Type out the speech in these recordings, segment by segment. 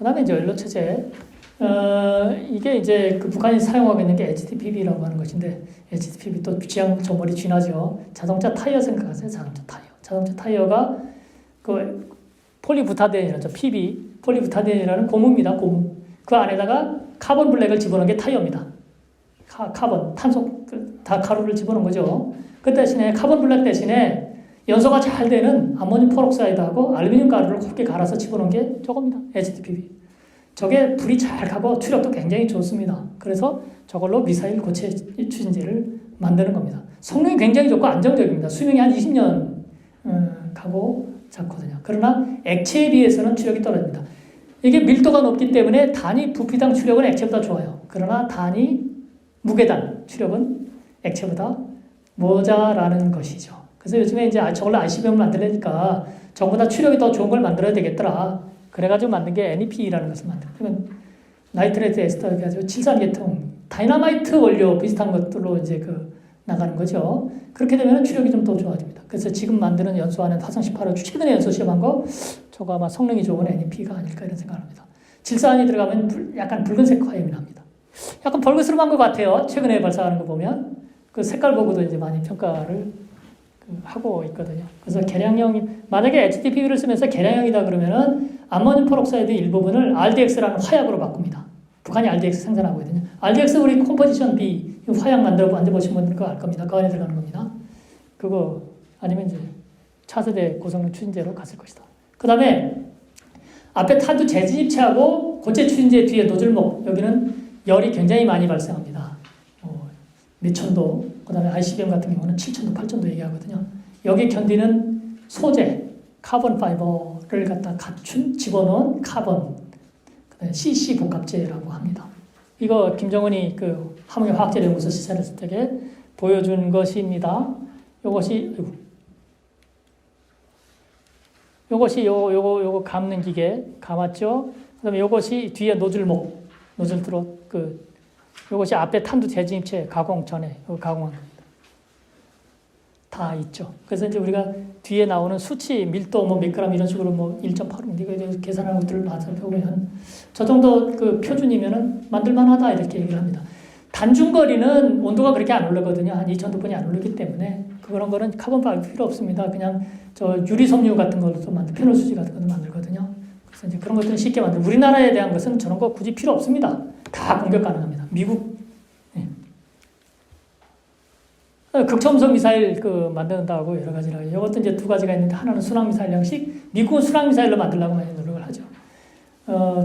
다음에 이제 연료 체제. 이게 이제 그 북한이 사용하고 있는 게 HTPB라고 하는 것인데, HTPB 또 취향 저 머리 쥐나죠. 자동차 타이어 생각하세요. 자동차 타이어. 자동차 타이어가 그 폴리부타덴이라죠. PB, 폴리부타덴이라는 고무입니다. 고무. 그 안에다가 카본 블랙을 집어넣은 게 타이어입니다. 카본, 탄소, 다 가루를 집어넣은 거죠. 그 대신에 카본 블랙 대신에 연소가 잘 되는 아모늄 페록사이드하고 알루미늄 가루를 곱게 갈아서 집어넣은 게 저겁니다. HTPB. 저게 불이 잘 가고 추력도 굉장히 좋습니다. 그래서 저걸로 미사일 고체 추진제를 만드는 겁니다. 성능이 굉장히 좋고 안정적입니다. 수명이 한 20년 가고 작거든요. 그러나 액체에 비해서는 추력이 떨어집니다. 이게 밀도가 높기 때문에 단위 부피당 추력은 액체보다 좋아요. 그러나 단위 무게당 추력은 액체보다 모자라는 것이죠. 그래서 요즘에 이제 저걸로 ICBM을 만들려니까 전부 다 추력이 더 좋은 걸 만들어야 되겠더라. 그래가지고 만든 게 NEP라는 것을 만들어요. 그러면 나이트레이트 에스터 해가지고 73계통 다이나마이트 원료 비슷한 것들로 이제 나가는 거죠. 그렇게 되면 추력이 좀 더 좋아집니다. 그래서 지금 만드는 연소하는 화성 18호 최근에 연소 시험한 거 저거 아마 성능이 좋은 NEP가 아닐까 이런 생각을 합니다. 질산이 들어가면 약간 붉은색 화염이 납니다. 약간 벌거스름한 것 같아요. 최근에 발사하는 거 보면 그 색깔 보고도 이제 많이 평가를 하고 있거든요. 그래서 계량형, 만약에 HTPB를 쓰면서 계량형이다 그러면은 아모늄 페록사이드 일부분을 RDX라는 화약으로 바꿉니다. 북한이 RDX 생산하고 있거든요. RDX 우리 컴포지션 B 화약 만져보신 분들 그거 알 겁니다. 그 안에 들어가는 겁니다. 그거 아니면 이제 차세대 고성능 추진제로 갔을 것이다. 그 다음에 앞에 탄두 재진입체하고 고체 추진제 뒤에 노즐목 여기는 열이 굉장히 많이 발생합니다. 몇천도. 그 다음에 ICBM 같은 경우는 7천도, 8천도 얘기하거든요. 여기 견디는 소재, 카본 파이버를 갖다 갖춘 집어넣은 카본, 그다음에 CC 복합제라고 합니다. 이거 김정은이 그 함흥의 화학재료연구소 시설을 했을 때 보여준 것입니다. 요것이 요거 감는 기계 감았죠. 그다음에 요것이 뒤에 노즐목, 노즐트롯 요것이 앞에 탄두 재진입체 가공 전에 가공한 겁니다. 다 있죠. 그래서 이제 우리가 뒤에 나오는 수치, 밀도 몇 그램 이런 식으로 1.8음 이거 계산하는 것들을 살펴보면 저 정도 그 표준이면은 만들만하다 이렇게 얘기를 합니다. 단중거리는 온도가 그렇게 안 오르거든요. 한 2000도분이 안 오르기 때문에 그런 거는 카본 파이브 필요 없습니다. 그냥 저 유리 섬유 같은 걸로 페놀 수지 같은 것도 만들거든요. 그래서 이제 그런 것들은 쉽게 만들고 우리나라에 대한 것은 저런 거 굳이 필요 없습니다. 다 공격 가능합니다. 미국 극초음속 미사일 만든다고 여러 가지라 이것도 이제 두 가지가 있는데 하나는 순항 미사일 형식, 미국은 순항 미사일로 만들려고 많이 노력을 하죠.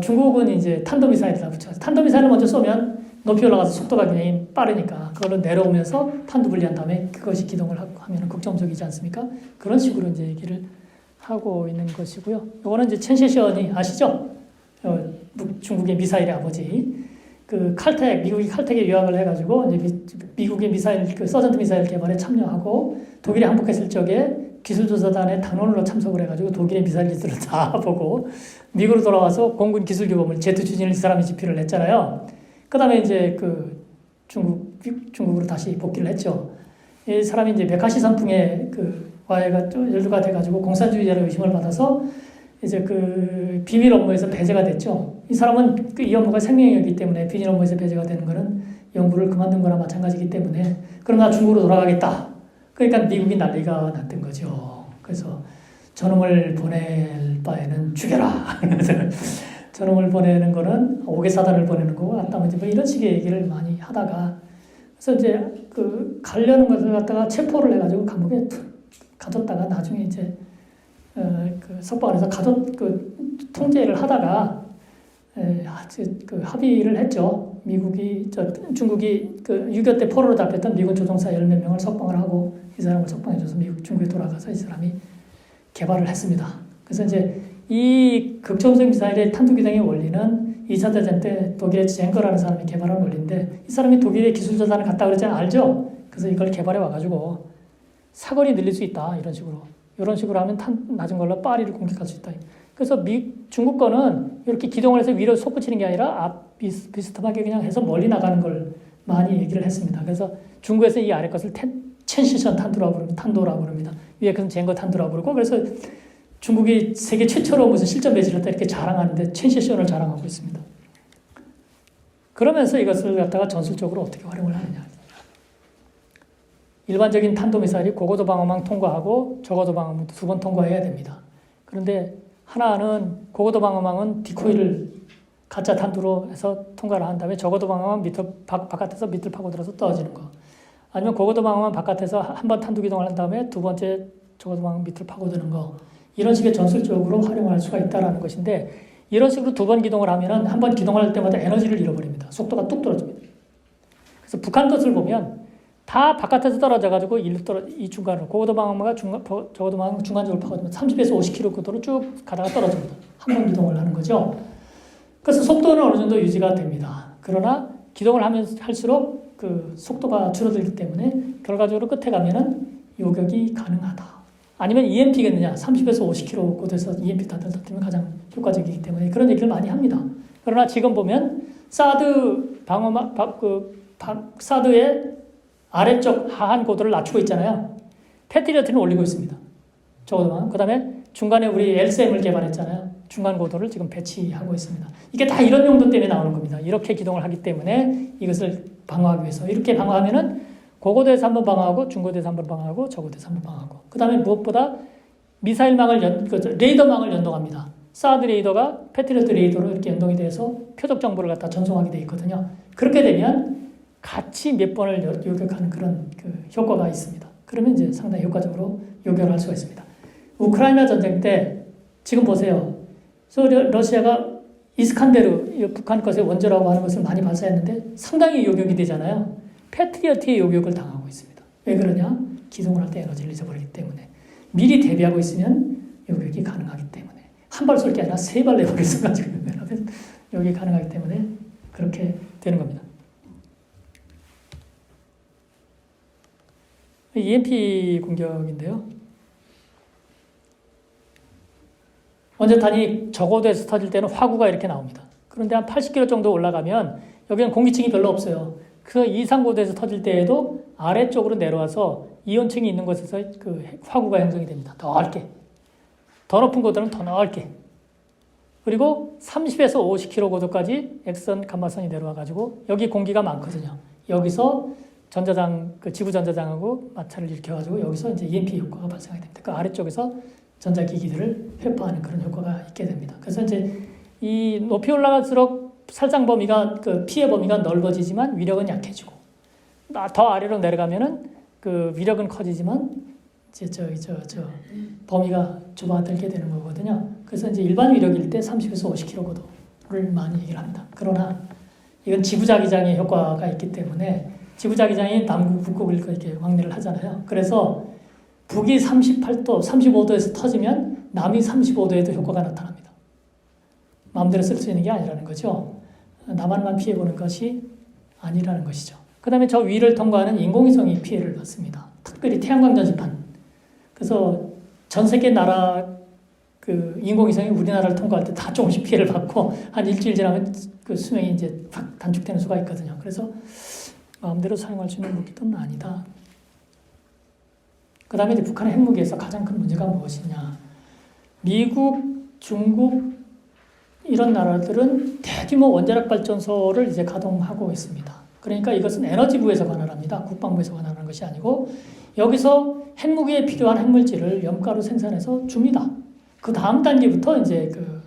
중국은 이제 탄도 미사일에다 붙여서 탄도 미사일을 먼저 쏘면 높이 올라가서 속도가 굉장히 빠르니까 그걸로 내려오면서 탄도 분리한 다음에 그것이 기동을 하면 극초음속이지 않습니까? 그런 식으로 이제 얘기를 하고 있는 것이고요. 이거는 이제 첸셰션이 아시죠? 중국의 미사일의 아버지. 칼텍, 미국이 칼텍에 유학을 해가지고, 이제 미국의 미사일, 서전트 미사일 개발에 참여하고, 독일에 항복했을 적에 기술조사단에 당론으로 참석을 해가지고, 독일의 미사일 기술을 다 보고, 미국으로 돌아와서 공군 기술교범을 제트 추진을 이 사람이 집필을 했잖아요. 그 다음에 이제 중국으로 다시 복귀를 했죠. 이 사람이 이제 메카시 선풍에 와해가 연루가 돼가지고 공산주의자로 의심을 받아서, 이제 비밀 업무에서 배제가 됐죠. 이 사람은 이 업무가 생명이었기 때문에 비밀 업무에서 배제가 되는 거는 연구를 그만둔 거나 마찬가지이기 때문에 그러나 중국으로 돌아가겠다. 그러니까 미국이 난리가 났던 거죠. 그래서 저놈을 보낼 바에는 죽여라. 그래서 저놈을 보내는 거는 옥외사단을 보내는 거고 아따문지 이런 식의 얘기를 많이 하다가 그래서 이제 가려는 것을 갖다가 체포를 해가지고 감옥에 가뒀다가 나중에 이제 석방에서 통제를 하다가 합의를 했죠. 중국이 6.25 때 포로로 잡혔던 미군 조종사 10몇 명을 석방을 하고 이 사람을 석방해줘서 중국에 돌아가서 이 사람이 개발을 했습니다. 그래서 이제 이 극초음속 미사일의 탄두기동의 원리는 2차 대전 때 독일의 젠거라는 사람이 개발한 원리인데 이 사람이 독일의 기술조사를 갔다 그랬잖아요. 알죠? 그래서 이걸 개발해 와가지고 사거리 늘릴 수 있다. 이런 식으로 하면 낮은 걸로 파리를 공격할 수 있다. 그래서 중국 거는 이렇게 기동을 해서 위로 솟구치는 게 아니라 비스듬하게 그냥 해서 멀리 나가는 걸 많이 얘기를 했습니다. 그래서 중국에서 이 아래 것을 첸시션 탄도라고 부릅니다. 위에 것은 젠거 탄도라고 부르고 그래서 중국이 세계 최초로 무슨 실전 배치를 했다 이렇게 자랑하는데 첸시션을 자랑하고 있습니다. 그러면서 이것을 갖다가 전술적으로 어떻게 활용을 하느냐. 일반적인 탄도미사일이 고고도 방어망 통과하고 저고도 방어망도 2번 통과해야 됩니다. 그런데 하나는 고고도 방어망은 디코이를 가짜 탄두로 해서 통과를 한 다음에 저고도 방어망 바깥에서 밑을 파고들어서 떨어지는 거. 아니면 고고도 방어망 바깥에서 한 번 탄두 기동을 한 다음에 두 번째 저고도 방어망 밑을 파고드는 거. 이런 식의 전술적으로 활용할 수가 있다는 것인데 이런 식으로 2번 기동을 하면은 한 번 기동할 때마다 에너지를 잃어버립니다. 속도가 뚝 떨어집니다. 그래서 북한 것을 보면 다 바깥에서 떨어져가지고 이 중간으로 고고도 방어망과 저고도 방어망 중간적으로 파고들면 30에서 50km 고도로 쭉 가다가 떨어집니다. 한 번 기동을 하는 거죠. 그래서 속도는 어느 정도 유지가 됩니다. 그러나 기동을 하면 할수록 그 속도가 줄어들기 때문에 결과적으로 끝에 가면은 요격이 가능하다. 아니면 EMP겠느냐? 30에서 50km 고도에서 EMP 다들 터뜨리면 가장 효과적이기 때문에 그런 얘기를 많이 합니다. 그러나 지금 보면 사드 방어막 사드의 아래쪽 하한 고도를 낮추고 있잖아요. 패트리어트는 올리고 있습니다. 저거도만. 그 다음에 중간에 우리 LCM을 개발했잖아요. 중간 고도를 지금 배치하고 있습니다. 이게 다 이런 용도 때문에 나오는 겁니다. 이렇게 기동을 하기 때문에 이것을 방어하기 위해서. 이렇게 방어하면은 고고도에서 한번 방어하고 중고도에서 한번 방어하고 저고도에서 한번 방어하고 그 다음에 무엇보다 미사일망을 레이더망을 연동합니다. 사드 레이더가 패트리어트 레이더로 이렇게 연동이 돼서 표적 정보를 갖다 전송하게 되어 있거든요. 그렇게 되면 같이 몇 번을 요격하는 그런 그 효과가 있습니다. 그러면 이제 상당히 효과적으로 요격을 할 수가 있습니다. 우크라이나 전쟁 때 지금 보세요. 러시아가 이스칸데르 북한 것의 원조라고 하는 것을 많이 발사했는데 상당히 요격이 되잖아요. 패트리어트의 요격을 당하고 있습니다. 왜 그러냐? 기동을 할 때 에너지를 잊어버리기 때문에. 미리 대비하고 있으면 요격이 가능하기 때문에. 한 발 쏠 게 아니라 3발 내버려 써가지고 요격이 가능하기 때문에 그렇게 되는 겁니다. EMP 공격인데요. 원자탄이 저고도에서 터질 때는 화구가 이렇게 나옵니다. 그런데 한 80km 정도 올라가면 여기는 공기층이 별로 없어요. 그 이상 고도에서 터질 때에도 아래쪽으로 내려와서 이온층이 있는 곳에서 그 화구가 형성이 됩니다. 더 넓게. 더 높은 고도는 더 넓게. 그리고 30에서 50km 고도까지 X선, 감마선이 내려와가지고 여기 공기가 많거든요. 여기서 지구 전자장하고 마찰을 일으켜가지고 여기서 이제 EMP 효과가 발생하게 됩니다. 그 아래쪽에서 전자기기들을 회파하는 그런 효과가 있게 됩니다. 그래서 이제 이 높이 올라갈수록 살상 범위가 그 피해 범위가 넓어지지만 위력은 약해지고 더 아래로 내려가면은 그 위력은 커지지만 이제 범위가 좁아들게 되는 거거든요. 그래서 이제 일반 위력일 때 30에서 50km 고도를 많이 얘기를 합니다. 그러나 이건 지구자기장의 효과가 있기 때문에 지구자기장이 남극, 북극을 이렇게 왕래를 하잖아요. 그래서 북이 38도, 35도에서 터지면 남이 35도에도 효과가 나타납니다. 마음대로 쓸 수 있는 게 아니라는 거죠. 남한만 피해보는 것이 아니라는 것이죠. 그 다음에 저 위를 통과하는 인공위성이 피해를 받습니다. 특별히 태양광 전시판. 그래서 전 세계 나라 그 인공위성이 우리나라를 통과할 때 다 조금씩 피해를 받고 한 일주일 지나면 그 수명이 이제 확 단축되는 수가 있거든요. 그래서 마음대로 사용할 수 있는 무기는 아니다. 그 다음에 이제 북한의 핵무기에서 가장 큰 문제가 무엇이냐. 미국, 중국, 이런 나라들은 대규모 원자력 발전소를 이제 가동하고 있습니다. 그러니까 이것은 에너지부에서 관할합니다. 국방부에서 관할하는 것이 아니고 여기서 핵무기에 필요한 핵물질을 염가로 생산해서 줍니다. 그 다음 단계부터 이제 그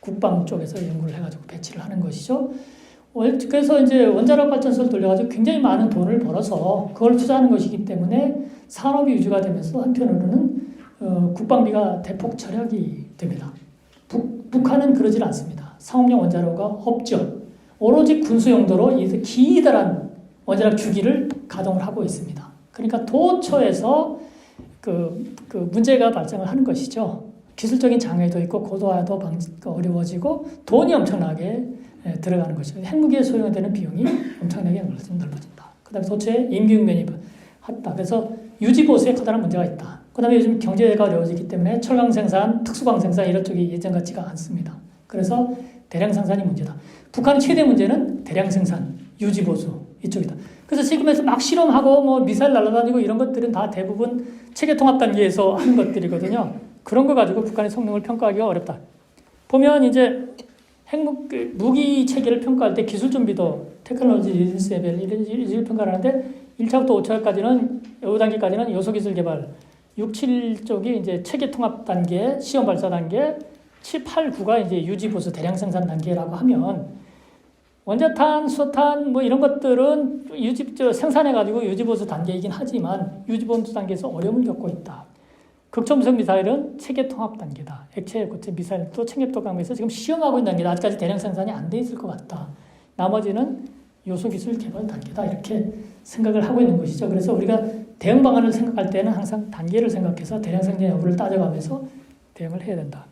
국방 쪽에서 연구를 해가지고 배치를 하는 것이죠. 그래서 이제 원자력 발전소를 돌려가지고 굉장히 많은 돈을 벌어서 그걸 투자하는 것이기 때문에 산업이 유지가 되면서 한편으로는 국방비가 대폭 절약이 됩니다. 북한은 그러질 않습니다. 상업용 원자로가 없죠. 오로지 군수 용도로 이 기이다란 원자력 주기를 가동을 하고 있습니다. 그러니까 도처에서 그 문제가 발생을 하는 것이죠. 기술적인 장애도 있고 고도화도 어려워지고 돈이 엄청나게 들어가는 것이죠. 핵무기에 소요되는 비용이 엄청나게 넓어진다. 그 다음에 도처에 임기응변이 했다. 그래서 유지보수에 커다란 문제가 있다. 그 다음에 요즘 경제가 어려워지기 때문에 철강 생산, 특수광 생산 이런 쪽이 예전 같지가 않습니다. 그래서 대량 생산이 문제다. 북한의 최대 문제는 대량 생산, 유지보수 이쪽이다. 그래서 지금에서 막 실험하고 뭐 미사일 날아다니고 이런 것들은 다 대부분 체계 통합 단계에서 하는 것들이거든요. 그런 거 가지고 북한의 성능을 평가하기가 어렵다. 보면 이제 무기 체계를 평가할 때 기술 준비도 테크놀로지 리디스 레벨 이런 평가를 하는데 1차부터 5차까지는 5단계까지는 요소 기술 개발, 6, 7쪽이 이제 체계 통합 단계, 시험 발사 단계, 7, 8, 9가 이제 유지 보수 대량 생산 단계라고 하면 원자탄, 수소탄 뭐 이런 것들은 생산해 가지고 유지 보수 단계이긴 하지만 유지 보수 단계에서 어려움을 겪고 있다. 극초음속 미사일은 체계 통합 단계다. 액체 고체 미사일도 체계통 강에서 지금 시험하고 있는 단계다. 아직까지 대량 생산이 안 돼 있을 것 같다. 나머지는 요소 기술 개발 단계다. 이렇게 생각을 하고 있는 것이죠. 그래서 우리가 대응 방안을 생각할 때는 항상 단계를 생각해서 대량 생산 여부를 따져가면서 대응을 해야 된다.